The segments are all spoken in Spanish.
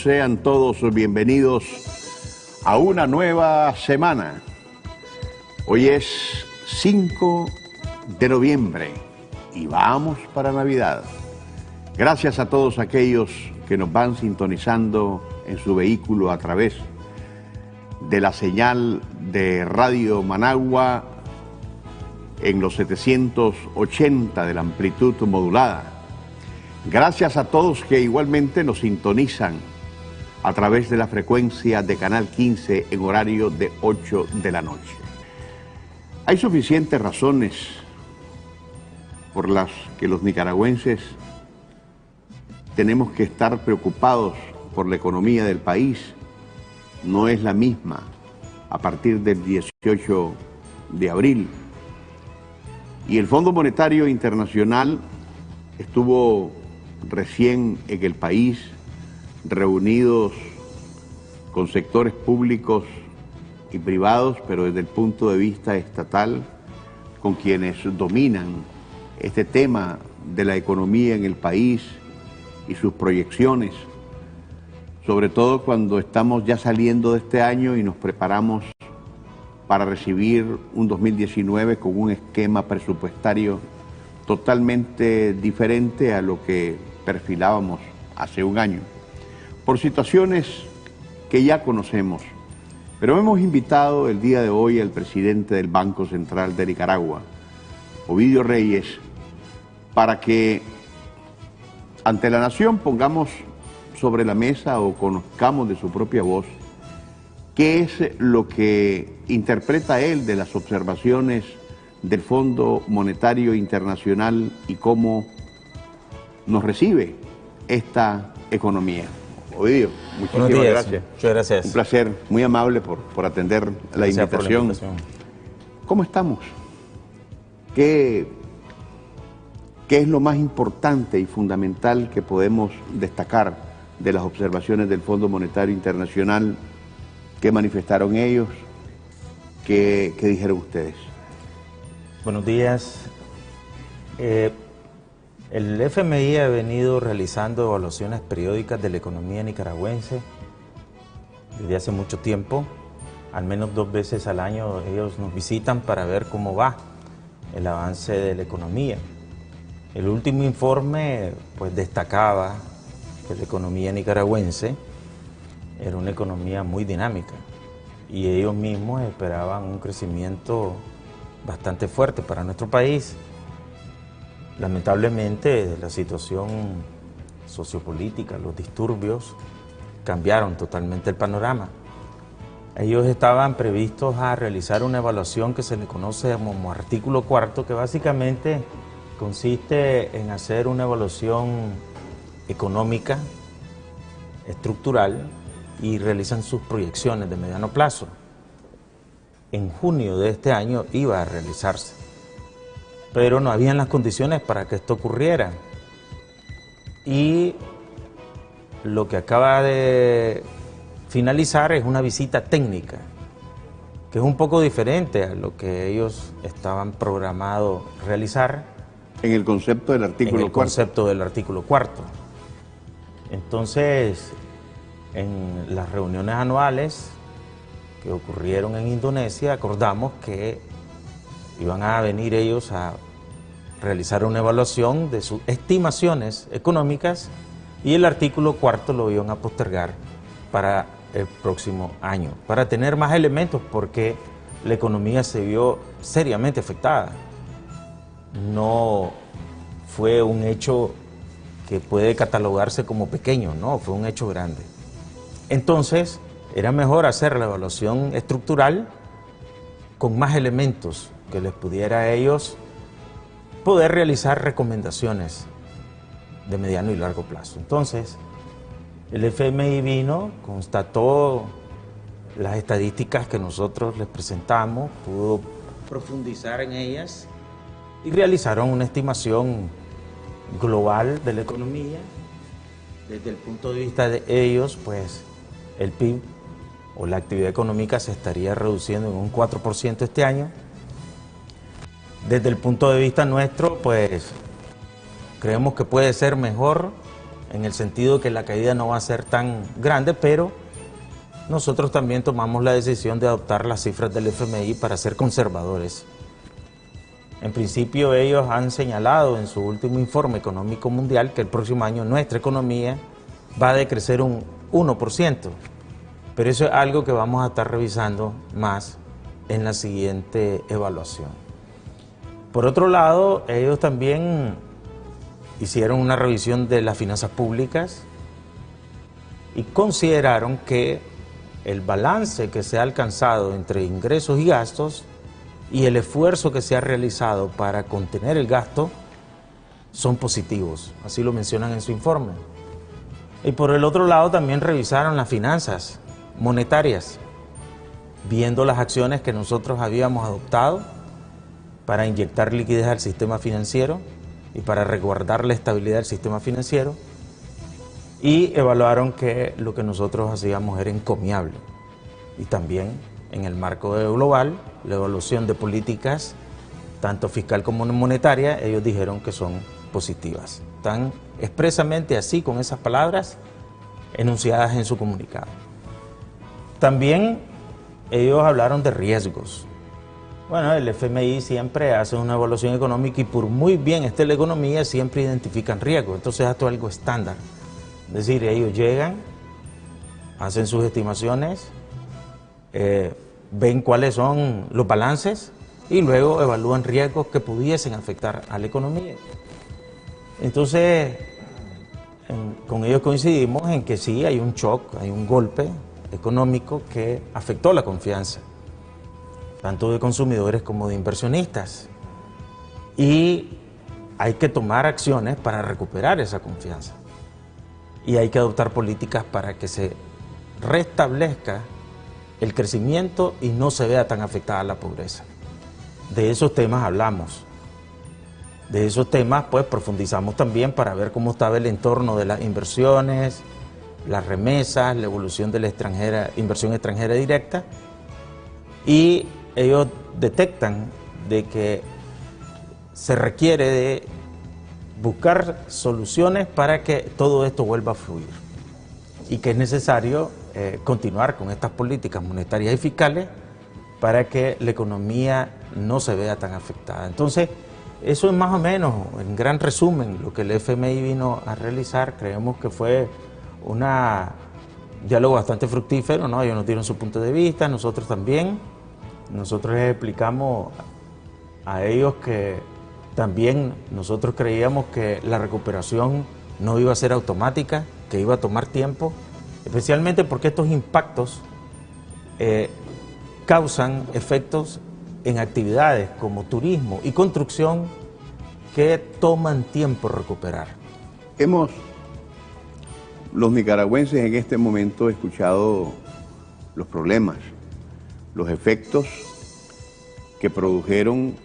sean todos bienvenidos a una nueva semana. Hoy es 5 de noviembre y vamos para Navidad. Gracias a todos aquellos que nos van sintonizando en su vehículo a través de la señal de Radio Managua en los 780 de la amplitud modulada. Gracias a todos que igualmente nos sintonizan a través de la frecuencia de Canal 15 en horario de 8 de la noche. Hay suficientes razones por las que los nicaragüenses tenemos que estar preocupados por la economía del país. No es la misma a partir del 18 de abril. Y el Fondo Monetario Internacional estuvo recién en el país, reunidos con sectores públicos y privados, pero desde el punto de vista estatal, con quienes dominan este tema de la economía en el país y sus proyecciones, sobre todo cuando estamos ya saliendo de este año y nos preparamos para recibir un 2019 con un esquema presupuestario totalmente diferente a lo que perfilábamos hace un año, por situaciones que ya conocemos. Pero hemos invitado el día de hoy al presidente del Banco Central de Nicaragua, Ovidio Reyes, para que ante la nación pongamos sobre la mesa o conozcamos de su propia voz qué es lo que interpreta él de las observaciones del Fondo Monetario Internacional y cómo nos recibe esta economía. Ovidio, muchísimas gracias. Muchas gracias. Un placer, muy amable por atender la invitación. ¿Cómo estamos? ¿Qué es lo más importante y fundamental que podemos destacar de las observaciones del Fondo Monetario Internacional? ¿Qué manifestaron ellos? ¿Qué dijeron ustedes? Buenos días. El FMI ha venido realizando evaluaciones periódicas de la economía nicaragüense desde hace mucho tiempo. Al menos 2 veces al año ellos nos visitan para ver cómo va el avance de la economía. El último informe pues destacaba que la economía nicaragüense era una economía muy dinámica y ellos mismos esperaban un crecimiento bastante fuerte para nuestro país. Lamentablemente la situación sociopolítica, los disturbios cambiaron totalmente el panorama. Ellos estaban previstos a realizar una evaluación que se le conoce como artículo 4, que básicamente consiste en hacer una evaluación económica, estructural, y realizan sus proyecciones de mediano plazo. En junio de este año iba a realizarse, pero no habían las condiciones para que esto ocurriera. Y lo que acaba de finalizar es una visita técnica, que es un poco diferente a lo que ellos estaban programados realizar. En el concepto del artículo 4. En el concepto del artículo 4. Entonces, en las reuniones anuales que ocurrieron en Indonesia, acordamos que iban a venir ellos a realizar una evaluación de sus estimaciones económicas y el artículo 4 lo iban a postergar para el próximo año, para tener más elementos, porque la economía se vio seriamente afectada. No fue un hecho que puede catalogarse como pequeño, no, fue un hecho grande. Entonces, era mejor hacer la evaluación estructural con más elementos que les pudiera a ellos poder realizar recomendaciones de mediano y largo plazo. Entonces, el FMI vino, constató las estadísticas que nosotros les presentamos, pudo profundizar en ellas y realizaron una estimación global de la economía. Desde el punto de vista de ellos, pues el PIB o la actividad económica se estaría reduciendo en un 4% este año. Desde el punto de vista nuestro, pues creemos que puede ser mejor en el sentido que la caída no va a ser tan grande, pero nosotros también tomamos la decisión de adoptar las cifras del FMI para ser conservadores. En principio ellos han señalado en su último informe económico mundial que el próximo año nuestra economía va a decrecer un 1%, pero eso es algo que vamos a estar revisando más en la siguiente evaluación. Por otro lado, ellos también hicieron una revisión de las finanzas públicas y consideraron que el balance que se ha alcanzado entre ingresos y gastos y el esfuerzo que se ha realizado para contener el gasto son positivos, así lo mencionan en su informe. Y por el otro lado también revisaron las finanzas monetarias, viendo las acciones que nosotros habíamos adoptado para inyectar liquidez al sistema financiero y para resguardar la estabilidad del sistema financiero, y evaluaron que lo que nosotros hacíamos era encomiable. Y también en el marco global, la evaluación de políticas, tanto fiscal como monetaria, ellos dijeron que son positivas. Están expresamente así, con esas palabras, enunciadas en su comunicado. También ellos hablaron de riesgos. Bueno, el FMI siempre hace una evaluación económica y por muy bien esté la economía, siempre identifican riesgos. Entonces esto es algo estándar. Es decir, ellos llegan, hacen sus estimaciones, ven cuáles son los balances y luego evalúan riesgos que pudiesen afectar a la economía. Entonces, con ellos coincidimos en que sí hay un shock, hay un golpe económico que afectó la confianza, tanto de consumidores como de inversionistas. Y hay que tomar acciones para recuperar esa confianza. Y hay que adoptar políticas para que se restablezca el crecimiento y no se vea tan afectada la pobreza. De esos temas hablamos. De esos temas pues profundizamos también para ver cómo estaba el entorno de las inversiones, las remesas, la evolución de la inversión extranjera directa, y ellos detectan de que se requiere de buscar soluciones para que todo esto vuelva a fluir y que es necesario continuar con estas políticas monetarias y fiscales para que la economía no se vea tan afectada. Entonces, eso es más o menos, en gran resumen, lo que el FMI vino a realizar. Creemos que fue un diálogo bastante fructífero, ¿no? Ellos nos dieron su punto de vista, nosotros también. Nosotros les explicamos a ellos que también nosotros creíamos que la recuperación no iba a ser automática, que iba a tomar tiempo, especialmente porque estos impactos causan efectos en actividades como turismo y construcción que toman tiempo recuperar. Los nicaragüenses en este momento escuchado los problemas, los efectos que produjeron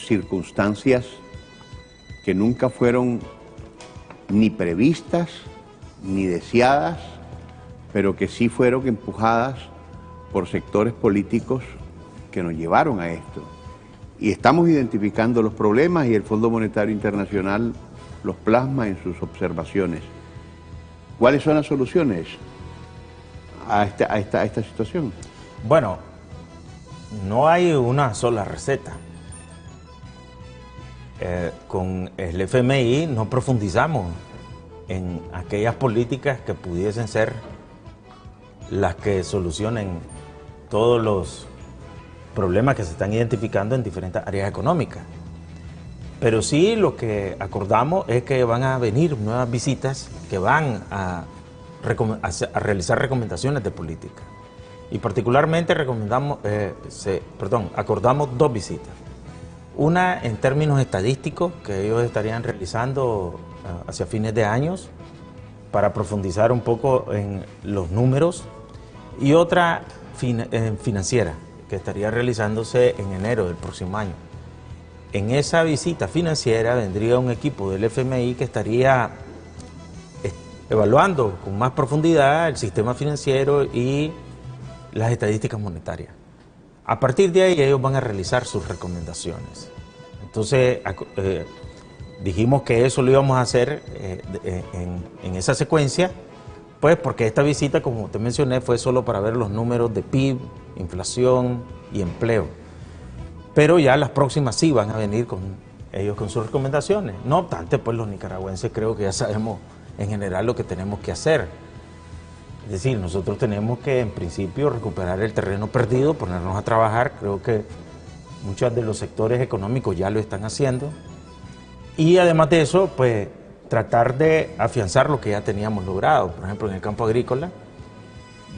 circunstancias que nunca fueron ni previstas ni deseadas, pero que sí fueron empujadas por sectores políticos que nos llevaron a esto. Y estamos identificando los problemas y el Fondo Monetario Internacional los plasma en sus observaciones. ¿Cuáles son las soluciones a esta situación? Bueno, no hay una sola receta. Con el FMI no profundizamos en aquellas políticas que pudiesen ser las que solucionen todos los problemas que se están identificando en diferentes áreas económicas. Pero sí lo que acordamos es que van a venir nuevas visitas que van a realizar recomendaciones de política. Y particularmente acordamos dos visitas. Una en términos estadísticos, que ellos estarían realizando hacia fines de años para profundizar un poco en los números, y otra financiera, que estaría realizándose en enero del próximo año. En esa visita financiera vendría un equipo del FMI que estaría evaluando con más profundidad el sistema financiero y las estadísticas monetarias. A partir de ahí ellos van a realizar sus recomendaciones. Entonces Dijimos que eso lo íbamos a hacer en esa secuencia, pues porque esta visita, como te mencioné, fue solo para ver los números de PIB, inflación y empleo. Pero ya las próximas sí van a venir con ellos con sus recomendaciones. No obstante, pues los nicaragüenses creo que ya sabemos en general lo que tenemos que hacer. Es decir, nosotros tenemos que en principio recuperar el terreno perdido, ponernos a trabajar. Creo que muchos de los sectores económicos ya lo están haciendo. Y además de eso, pues tratar de afianzar lo que ya teníamos logrado. Por ejemplo, en el campo agrícola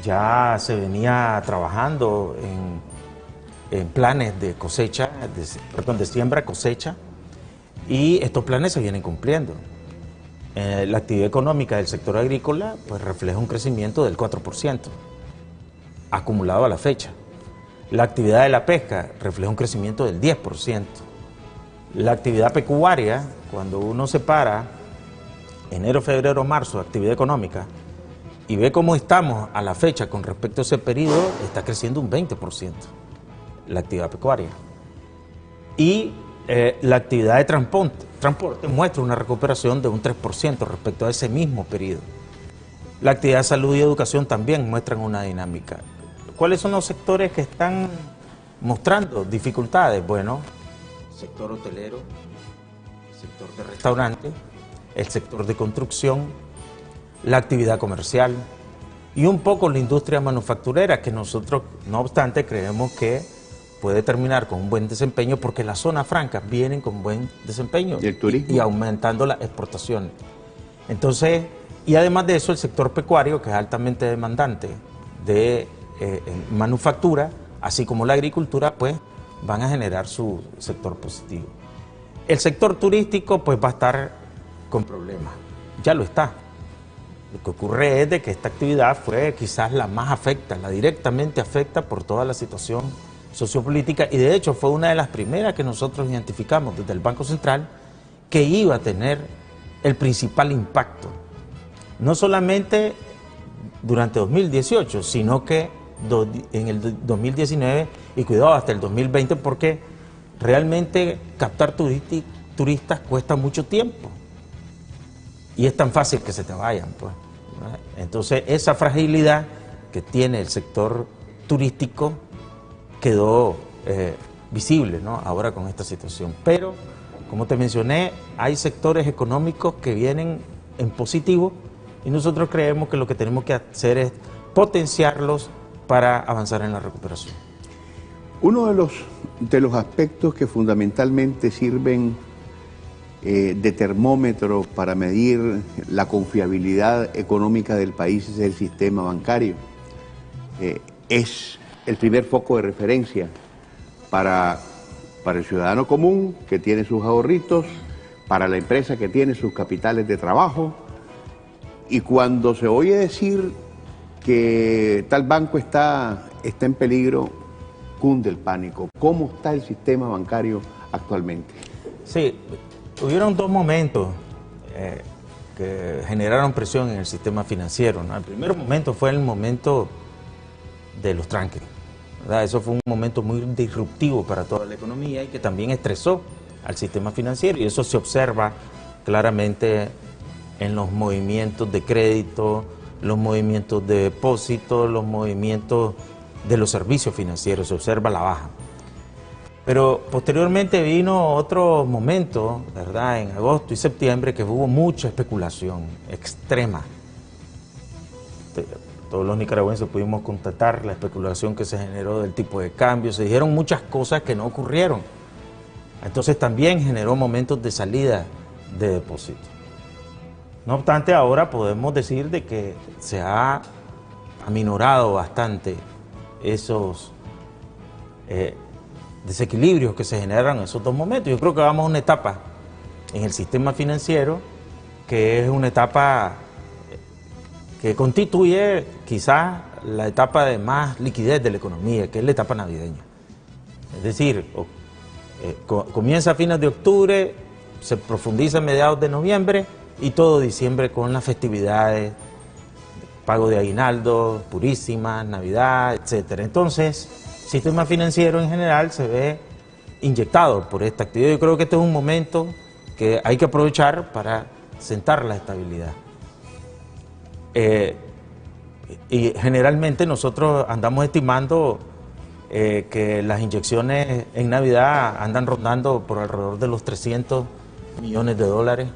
ya se venía trabajando en planes de cosecha, de siembra, cosecha, y estos planes se vienen cumpliendo. La actividad económica del sector agrícola pues refleja un crecimiento del 4% acumulado a la fecha. La actividad de la pesca refleja un crecimiento del 10%. La actividad pecuaria, cuando uno separa enero, febrero, marzo, actividad económica, y ve cómo estamos a la fecha con respecto a ese periodo, está creciendo un 20%, la actividad pecuaria. Y la actividad de transporte muestra una recuperación de un 3% respecto a ese mismo periodo. La actividad de salud y educación también muestran una dinámica. ¿Cuáles son los sectores que están mostrando dificultades? Bueno, el sector hotelero, el sector de restaurantes, el sector de construcción, la actividad comercial y un poco la industria manufacturera, que nosotros, no obstante, creemos que puede terminar con un buen desempeño porque las zonas francas vienen con buen desempeño ¿Y el turismo? y aumentando las exportaciones. Entonces, y además de eso, el sector pecuario, que es altamente demandante de manufactura, así como la agricultura, pues van a generar su sector positivo. El sector turístico pues va a estar con problemas, ya lo está. Lo que ocurre es de que esta actividad fue quizás la más afecta, la directamente afecta por toda la situación sociopolítica, y de hecho fue una de las primeras que nosotros identificamos desde el Banco Central que iba a tener el principal impacto, no solamente durante 2018, sino que en el 2019 y cuidado hasta el 2020, porque realmente captar turistas cuesta mucho tiempo y es tan fácil que se te vayan, pues, ¿verdad? Entonces esa fragilidad que tiene el sector turístico quedó visible, ¿no?, ahora con esta situación. Pero, como te mencioné, hay sectores económicos que vienen en positivo y nosotros creemos que lo que tenemos que hacer es potenciarlos para avanzar en la recuperación. Uno de los aspectos que fundamentalmente sirven de termómetro para medir la confiabilidad económica del país es el sistema bancario. Es el primer foco de referencia para el ciudadano común que tiene sus ahorritos, para la empresa que tiene sus capitales de trabajo, y cuando se oye decir que tal banco está en peligro, cunde el pánico. ¿Cómo está el sistema bancario actualmente? Sí, hubieron dos momentos que generaron presión en el sistema financiero, ¿no? El primer momento fue el momento de los tranques, ¿verdad? Eso fue un momento muy disruptivo para toda la economía y que también estresó al sistema financiero, y eso se observa claramente en los movimientos de crédito, los movimientos de depósito, los movimientos de los servicios financieros, se observa la baja. Pero posteriormente vino otro momento, ¿verdad?, en agosto y septiembre, que hubo mucha especulación extrema. Todos los nicaragüenses pudimos constatar la especulación que se generó del tipo de cambio, se dijeron muchas cosas que no ocurrieron. Entonces también generó momentos de salida de depósitos. No obstante, ahora podemos decir de que se ha aminorado bastante esos desequilibrios que se generaron en esos dos momentos. Yo creo que vamos a una etapa en el sistema financiero que es una etapa que constituye quizás la etapa de más liquidez de la economía, que es la etapa navideña. Es decir, comienza a fines de octubre, se profundiza a mediados de noviembre y todo diciembre con las festividades, pago de aguinaldo, Purísima, Navidad, etc. Entonces, el sistema financiero en general se ve inyectado por esta actividad. Yo creo que este es un momento que hay que aprovechar para sentar la estabilidad. Y generalmente nosotros andamos estimando que las inyecciones en Navidad andan rondando por alrededor de los 300 millones de dólares,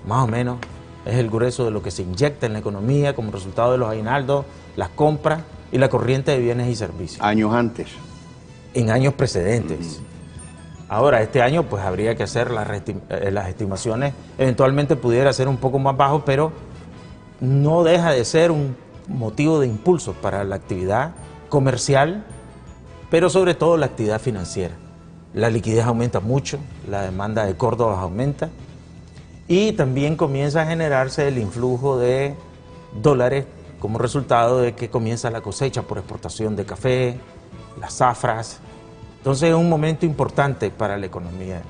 más o menos. Es el grueso de lo que se inyecta en la economía como resultado de los aguinaldos, las compras y la corriente de bienes y servicios. Años antes. En años precedentes. Ahora, este año pues habría que hacer las estimaciones, eventualmente pudiera ser un poco más bajo, pero no deja de ser un motivo de impulso para la actividad comercial, pero sobre todo la actividad financiera. La liquidez aumenta mucho, la demanda de córdobas aumenta y también comienza a generarse el influjo de dólares como resultado de que comienza la cosecha por exportación de café, las zafras. Entonces es un momento importante para la economía.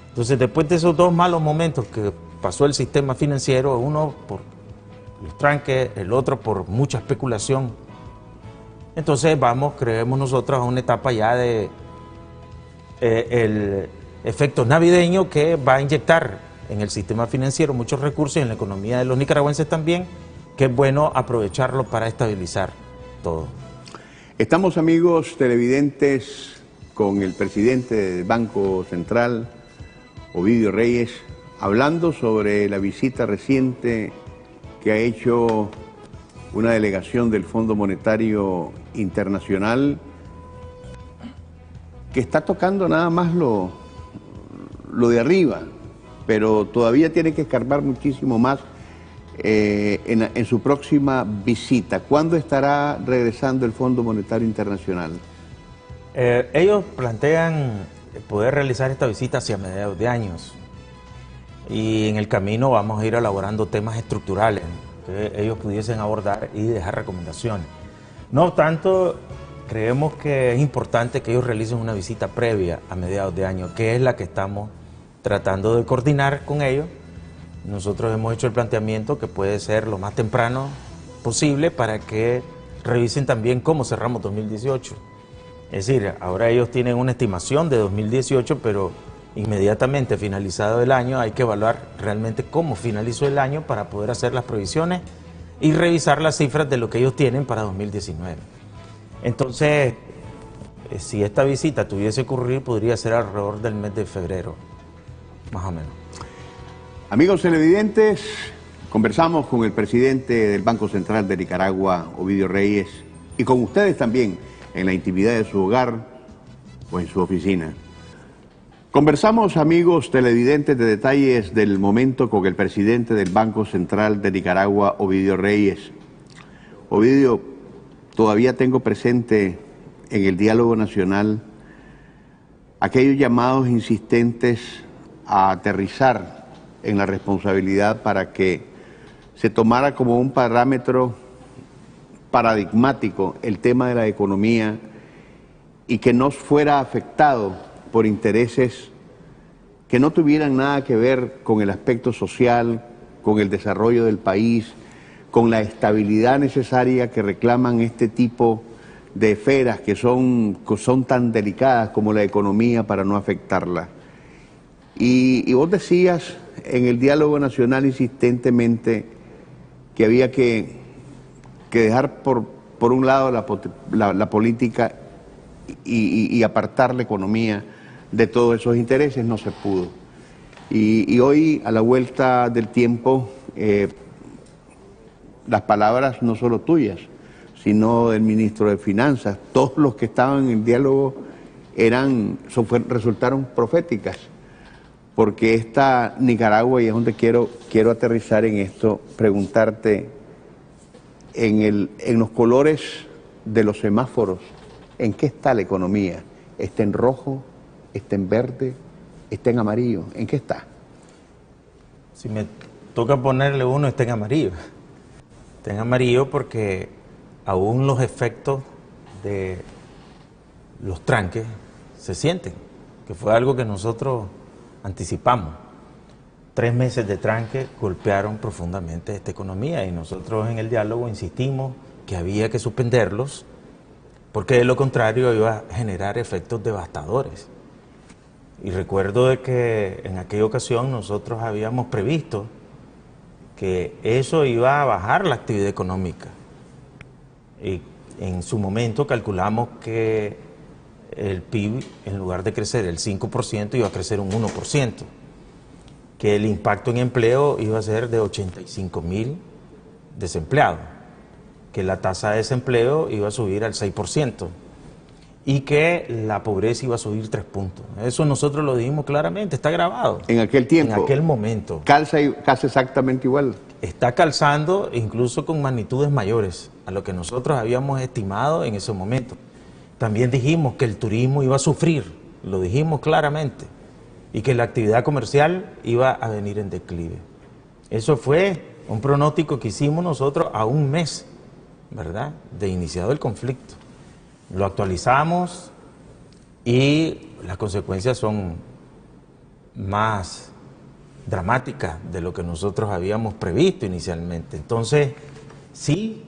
Entonces después de esos dos malos momentos que pasó el sistema financiero, uno por los tranques, el otro por mucha especulación, entonces creemos nosotros, a una etapa ya de el efecto navideño que va a inyectar en el sistema financiero muchos recursos y en la economía de los nicaragüenses también, que es bueno aprovecharlo para estabilizar todo. Estamos, amigos televidentes, con el presidente del Banco Central, Ovidio Reyes, hablando sobre la visita reciente que ha hecho una delegación del Fondo Monetario Internacional, que está tocando nada más lo de arriba, pero todavía tiene que escarbar muchísimo más en su próxima visita. ¿Cuándo estará regresando el Fondo Monetario Internacional? Ellos plantean poder realizar esta visita hacia mediados de años, y en el camino vamos a ir elaborando temas estructurales que ellos pudiesen abordar y dejar recomendaciones. No obstante, creemos que es importante que ellos realicen una visita previa a mediados de año, que es la que estamos tratando de coordinar con ellos. Nosotros hemos hecho el planteamiento que puede ser lo más temprano posible para que revisen también cómo cerramos 2018. Es decir, ahora ellos tienen una estimación de 2018, pero inmediatamente finalizado el año hay que evaluar realmente cómo finalizó el año para poder hacer las previsiones y revisar las cifras de lo que ellos tienen para 2019. Entonces, si esta visita tuviese que ocurrir, podría ser alrededor del mes de febrero, más o menos. Amigos televidentes, conversamos con el presidente del Banco Central de Nicaragua, Ovidio Reyes, y con ustedes también, en la intimidad de su hogar o en su oficina. Conversamos, amigos televidentes, de detalles del momento con el presidente del Banco Central de Nicaragua, Ovidio Reyes. Ovidio, todavía tengo presente en el diálogo nacional aquellos llamados insistentes a aterrizar en la responsabilidad para que se tomara como un parámetro paradigmático el tema de la economía y que no fuera afectado por intereses que no tuvieran nada que ver con el aspecto social, con el desarrollo del país, con la estabilidad necesaria que reclaman este tipo de esferas que son tan delicadas como la economía, para no afectarla. Y vos decías en el diálogo nacional insistentemente que había que dejar por un lado la política y apartar la economía de todos esos intereses. No se pudo. Y hoy, a la vuelta del tiempo, las palabras no solo tuyas, sino del ministro de Finanzas, todos los que estaban en el diálogo resultaron proféticas, porque esta Nicaragua, y es donde quiero aterrizar en esto, preguntarte, en los colores de los semáforos, ¿en qué está la economía? ¿Está en rojo? ¿Está en verde? ¿Está en amarillo? ¿En qué está? Si me toca ponerle uno, está en amarillo. Está en amarillo porque aún los efectos de los tranques se sienten, que fue algo que nosotros anticipamos. 3 meses de tranque golpearon profundamente esta economía y nosotros en el diálogo insistimos que había que suspenderlos porque de lo contrario iba a generar efectos devastadores. Y recuerdo de que en aquella ocasión nosotros habíamos previsto que eso iba a bajar la actividad económica. Y en su momento calculamos que el PIB, en lugar de crecer el 5%, iba a crecer un 1%, que el impacto en empleo iba a ser de 85.000 desempleados, que la tasa de desempleo iba a subir al 6% y que la pobreza iba a subir 3 puntos. Eso nosotros lo dijimos claramente, está grabado. En aquel tiempo. En aquel momento. Calza exactamente igual. Está calzando incluso con magnitudes mayores a lo que nosotros habíamos estimado en ese momento. También dijimos que el turismo iba a sufrir, lo dijimos claramente, y que la actividad comercial iba a venir en declive. Eso fue un pronóstico que hicimos nosotros a un mes, ¿verdad?, de iniciado el conflicto. Lo actualizamos y las consecuencias son más dramáticas de lo que nosotros habíamos previsto inicialmente. Entonces, sí,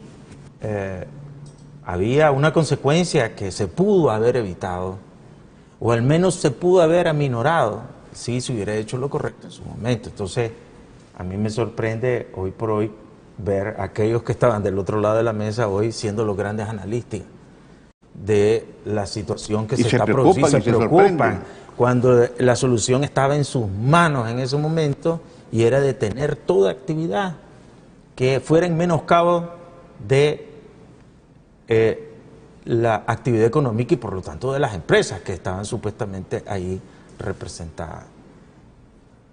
había una consecuencia que se pudo haber evitado, o al menos se pudo haber aminorado, si se hubiera hecho lo correcto en su momento. Entonces, a mí me sorprende hoy por hoy ver a aquellos que estaban del otro lado de la mesa hoy siendo los grandes analistas de la situación que se está produciendo. Se preocupan cuando la solución estaba en sus manos en ese momento y era detener toda actividad que fuera en menoscabo de la actividad económica y por lo tanto de las empresas que estaban supuestamente ahí representadas.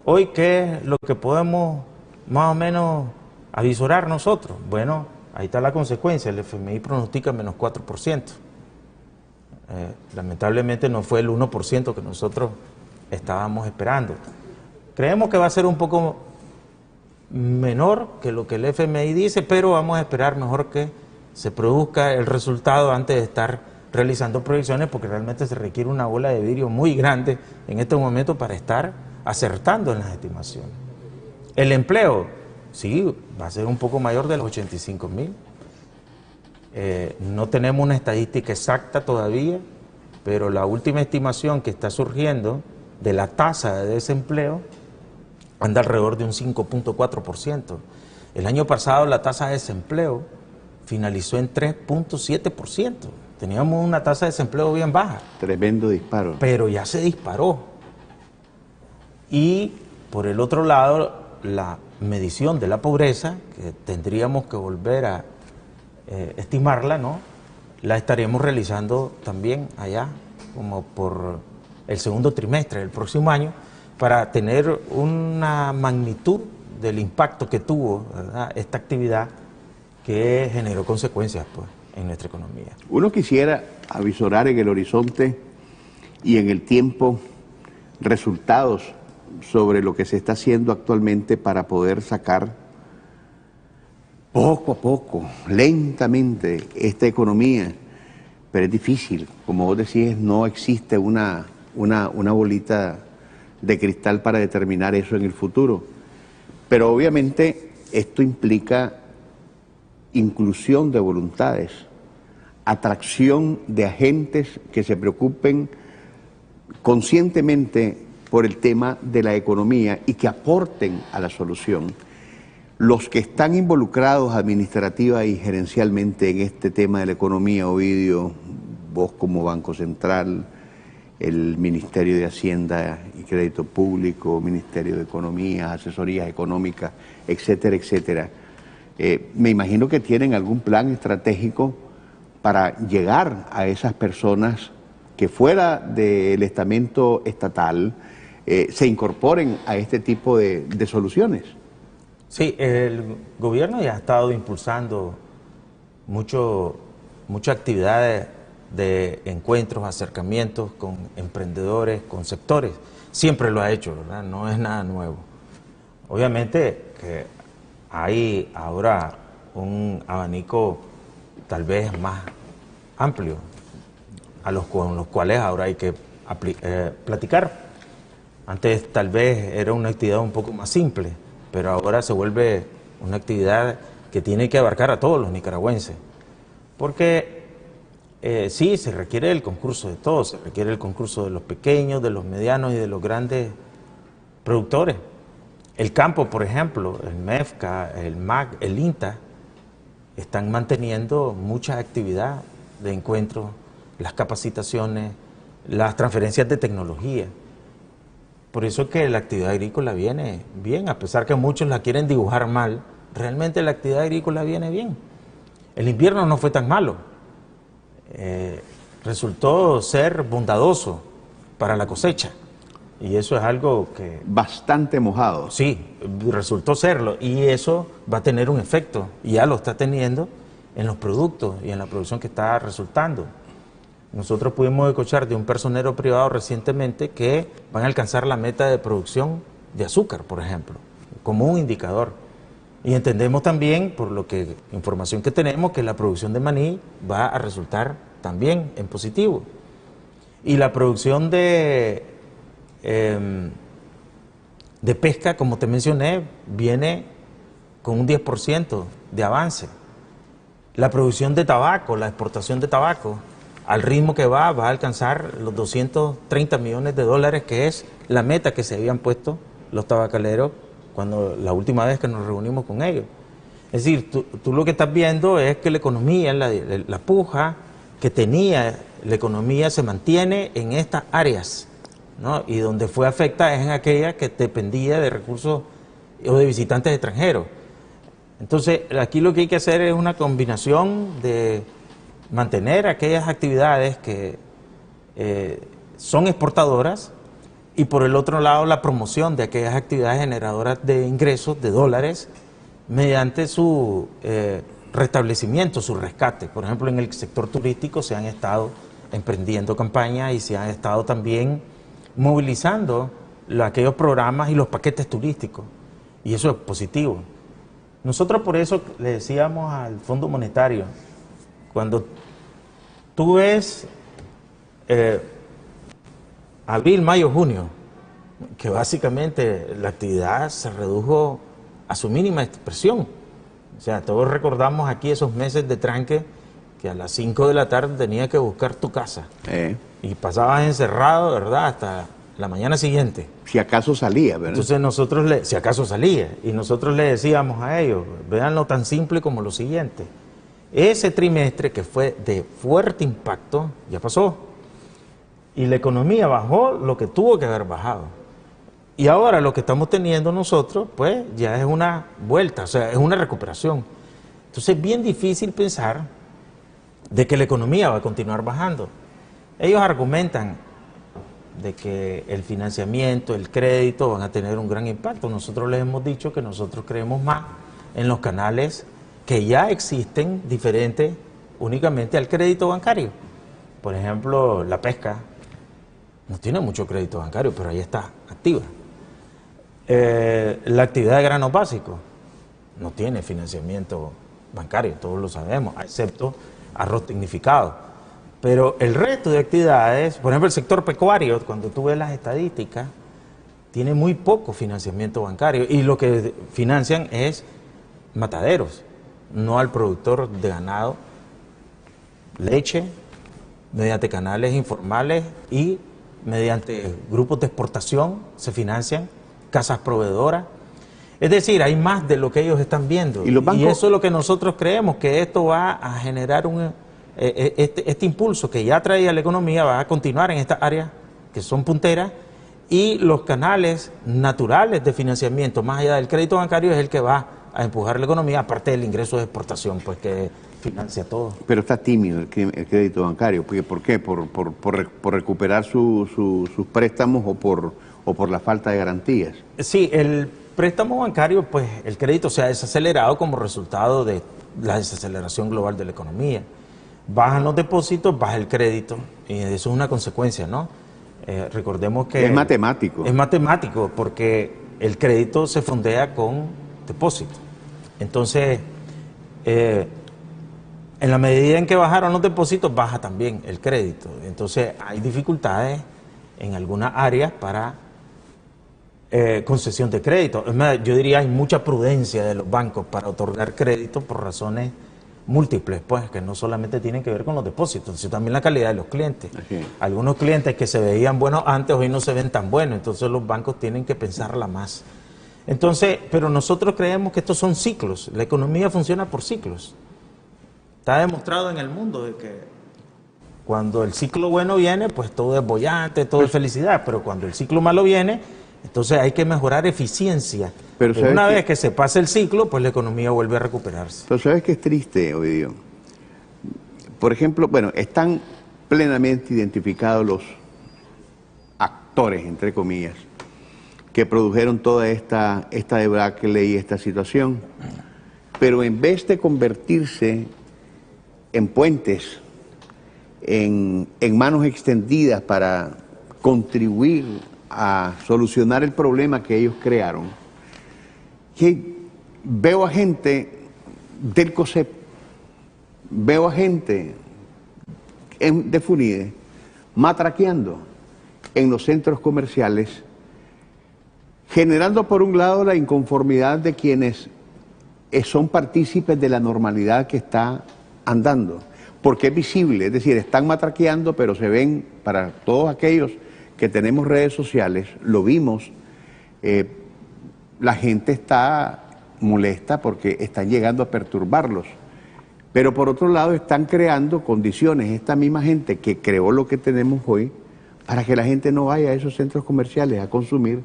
Hoy, ¿qué es lo que podemos más o menos avisorar nosotros? Bueno, ahí está la consecuencia, el FMI pronostica menos 4%. Lamentablemente no fue el 1% que nosotros estábamos esperando. Creemos que va a ser un poco menor que lo que el FMI dice, pero vamos a esperar mejor que se produzca el resultado antes de estar realizando proyecciones, porque realmente se requiere una bola de vidrio muy grande en este momento para estar acertando en las estimaciones. El empleo, sí, va a ser un poco mayor de los 85.000. No tenemos una estadística exacta todavía, pero la última estimación que está surgiendo de la tasa de desempleo anda alrededor de un 5.4%. El año pasado la tasa de desempleo finalizó en 3.7%. Teníamos una tasa de desempleo bien baja. Tremendo disparo. Pero ya se disparó. Y por el otro lado, la medición de la pobreza, que tendríamos que volver a estimarla, ¿no?, la estaremos realizando también allá, como por el segundo trimestre del próximo año, para tener una magnitud del impacto que tuvo, ¿verdad?, esta actividad que generó consecuencias, pues, en nuestra economía. Uno quisiera avisorar en el horizonte y en el tiempo resultados sobre lo que se está haciendo actualmente para poder sacar poco a poco, lentamente, esta economía, pero es difícil. Como vos decís, no existe una bolita de cristal para determinar eso en el futuro. Pero obviamente esto implica inclusión de voluntades, atracción de agentes que se preocupen conscientemente por el tema de la economía y que aporten a la solución. Los que están involucrados administrativa y gerencialmente en este tema de la economía, Ovidio, vos como Banco Central, el Ministerio de Hacienda y Crédito Público, Ministerio de Economía, Asesorías Económicas, etcétera, etcétera, me imagino que tienen algún plan estratégico para llegar a esas personas que fuera del estamento estatal se incorporen a este tipo de soluciones. Sí, el gobierno ya ha estado impulsando muchas actividades de encuentros, acercamientos con emprendedores, con sectores. Siempre lo ha hecho, ¿verdad? No es nada nuevo. Obviamente que hay ahora un abanico tal vez más amplio con los cuales ahora hay que platicar. Antes tal vez era una actividad un poco más simple, pero ahora se vuelve una actividad que tiene que abarcar a todos los nicaragüenses, porque Sí, se requiere el concurso de todos, se requiere el concurso de los pequeños, de los medianos y de los grandes productores. El campo, por ejemplo, el MEFCA, el MAC, el INTA, están manteniendo mucha actividad de encuentro, las capacitaciones, las transferencias de tecnología. Por eso es que la actividad agrícola viene bien, a pesar que muchos la quieren dibujar mal, realmente la actividad agrícola viene bien. El invierno no fue tan malo, resultó ser bondadoso para la cosecha. Y eso es algo que... Bastante mojado. Sí, resultó serlo. Y eso va a tener un efecto, y ya lo está teniendo, en los productos y en la producción que está resultando. Nosotros pudimos escuchar de un personero privado recientemente que van a alcanzar la meta de producción de azúcar, por ejemplo, como un indicador. Y entendemos también, por lo que información que tenemos, que la producción de maní va a resultar también en positivo. Y la producción de pesca, como te mencioné, viene con un 10% de avance. La producción de tabaco, la exportación de tabaco, al ritmo que va a alcanzar los 230 millones de dólares, que es la meta que se habían puesto los tabacaleros cuando la última vez que nos reunimos con ellos. Es decir, tú lo que estás viendo es que la economía, la puja que tenía la economía se mantiene en estas áreas, ¿no? Y donde fue afectada es en aquella que dependía de recursos o de visitantes extranjeros. Entonces, aquí lo que hay que hacer es una combinación de mantener aquellas actividades que son exportadoras y por el otro lado la promoción de aquellas actividades generadoras de ingresos, de dólares, mediante su restablecimiento, su rescate. Por ejemplo, en el sector turístico se han estado emprendiendo campañas y se han estado también movilizando aquellos programas y los paquetes turísticos, y eso es positivo. Nosotros por eso le decíamos al Fondo Monetario, cuando tú ves abril, mayo, junio, que básicamente la actividad se redujo a su mínima expresión. O sea, todos recordamos aquí esos meses de tranque que a las 5 de la tarde tenías que buscar tu casa. Y pasabas encerrado, ¿verdad?, hasta la mañana siguiente. Si acaso salía, ¿verdad? Entonces nosotros, si acaso salía, y nosotros le decíamos a ellos, véanlo tan simple como lo siguiente. Ese trimestre que fue de fuerte impacto, ya pasó. Y la economía bajó lo que tuvo que haber bajado. Y ahora lo que estamos teniendo nosotros, pues ya es una vuelta, o sea, es una recuperación. Entonces es bien difícil pensar de que la economía va a continuar bajando. Ellos argumentan de que el financiamiento, el crédito van a tener un gran impacto. Nosotros les hemos dicho que nosotros creemos más en los canales que ya existen, diferentes únicamente al crédito bancario. Por ejemplo, la pesca no tiene mucho crédito bancario, pero ahí está, activa. La actividad de granos básicos no tiene financiamiento bancario, todos lo sabemos, excepto arroz tecnificado. Pero el resto de actividades, por ejemplo el sector pecuario, cuando tú ves las estadísticas, tiene muy poco financiamiento bancario y lo que financian es mataderos, no al productor de ganado, leche, mediante canales informales y mediante grupos de exportación se financian, casas proveedoras. Es decir, hay más de lo que ellos están viendo. Y eso es lo que nosotros creemos, que esto va a generar este impulso que ya traía la economía, va a continuar en estas áreas que son punteras, y los canales naturales de financiamiento, más allá del crédito bancario, es el que va a empujar la economía, aparte del ingreso de exportación, pues que financia todo. Pero está tímido el crédito bancario. ¿Por qué? ¿Por recuperar sus préstamos o por la falta de garantías? Sí, el préstamo bancario, pues el crédito se ha desacelerado como resultado de la desaceleración global de la economía. Bajan los depósitos, baja el crédito, y eso es una consecuencia, ¿no? Recordemos que... Es matemático. Es matemático, porque el crédito se fondea con depósitos. Entonces, en la medida en que bajaron los depósitos, baja también el crédito. Entonces, hay dificultades en algunas áreas para concesión de crédito. Es más, yo diría hay mucha prudencia de los bancos para otorgar crédito por razones múltiples, pues, que no solamente tienen que ver con los depósitos, sino también la calidad de los clientes. Así. Algunos clientes que se veían buenos antes, hoy no se ven tan buenos, entonces los bancos tienen que pensarla más. Entonces, pero nosotros creemos que estos son ciclos, la economía funciona por ciclos. Está demostrado en el mundo de que cuando el ciclo bueno viene, pues todo es bollante, todo es felicidad, pero cuando el ciclo malo viene, entonces hay que mejorar eficiencia. Pero una vez que se pase el ciclo, pues la economía vuelve a recuperarse. Pero ¿sabes qué es triste, Ovidio? Por ejemplo, bueno, están plenamente identificados los actores, entre comillas, que produjeron toda esta debacle y esta situación. Pero en vez de convertirse en puentes, en manos extendidas para contribuir a solucionar el problema que ellos crearon, que veo a gente del COSEP, veo a gente de FUNIDE matraqueando en los centros comerciales, generando por un lado la inconformidad de quienes son partícipes de la normalidad que está andando, porque es visible, es decir, están matraqueando, pero se ven, para todos aquellos que tenemos redes sociales, lo vimos, la gente está molesta porque están llegando a perturbarlos. Pero por otro lado están creando condiciones, esta misma gente que creó lo que tenemos hoy, para que la gente no vaya a esos centros comerciales a consumir.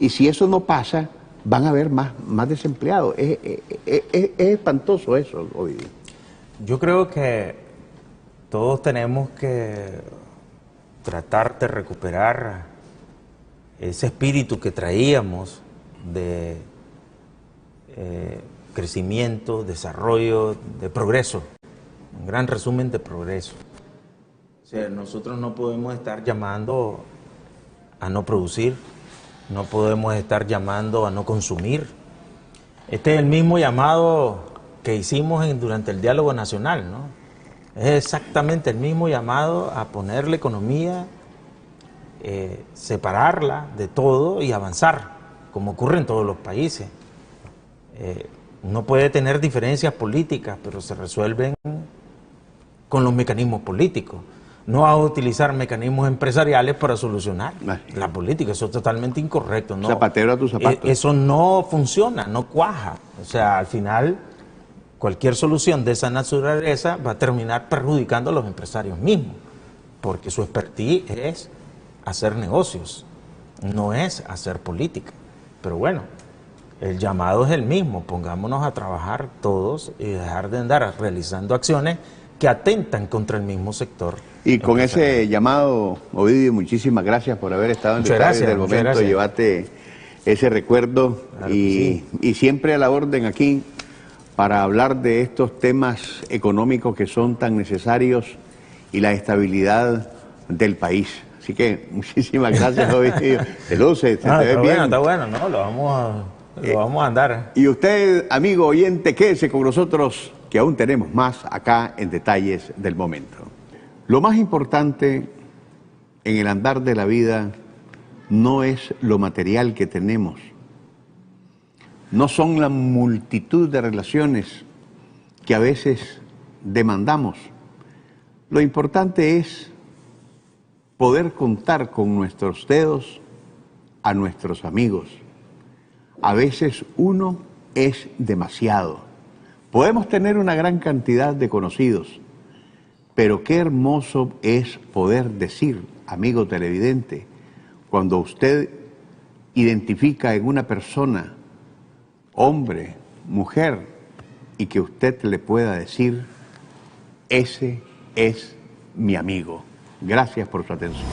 Y si eso no pasa, van a haber más desempleados. Es espantoso eso, Ovidio. Yo creo que todos tenemos que tratar de recuperar ese espíritu que traíamos de crecimiento, desarrollo, de progreso, un gran resumen de progreso. O sea, nosotros no podemos estar llamando a no producir, no podemos estar llamando a no consumir. Este es el mismo llamado que hicimos durante el diálogo nacional, ¿no? Es exactamente el mismo llamado a poner la economía, separarla de todo y avanzar, como ocurre en todos los países. Uno puede tener diferencias políticas, pero se resuelven con los mecanismos políticos. No a utilizar mecanismos empresariales para solucionar la política. Eso es totalmente incorrecto, ¿no? Zapatero a tus zapatos. Eso no funciona, no cuaja. O sea, al final, cualquier solución de esa naturaleza va a terminar perjudicando a los empresarios mismos, porque su expertise es hacer negocios, no es hacer política. Pero bueno, el llamado es el mismo, pongámonos a trabajar todos y dejar de andar realizando acciones que atentan contra el mismo sector. Y con ese llamado, Ovidio, muchísimas gracias por haber estado en Detalles del Momento. Llévate ese recuerdo, claro, y siempre a la orden aquí para hablar de estos temas económicos que son tan necesarios y la estabilidad del país. Así que muchísimas gracias, Ovidio. Te luce, te ves bien. Está bueno, ¿no? Lo vamos a andar. Y usted, amigo oyente, quédese con nosotros, que aún tenemos más acá en Detalles del Momento. Lo más importante en el andar de la vida no es lo material que tenemos, no son la multitud de relaciones que a veces demandamos. Lo importante es poder contar con nuestros dedos a nuestros amigos. A veces uno es demasiado. Podemos tener una gran cantidad de conocidos, pero qué hermoso es poder decir, amigo televidente, cuando usted identifica en una persona, hombre, mujer, y que usted le pueda decir, ese es mi amigo. Gracias por su atención.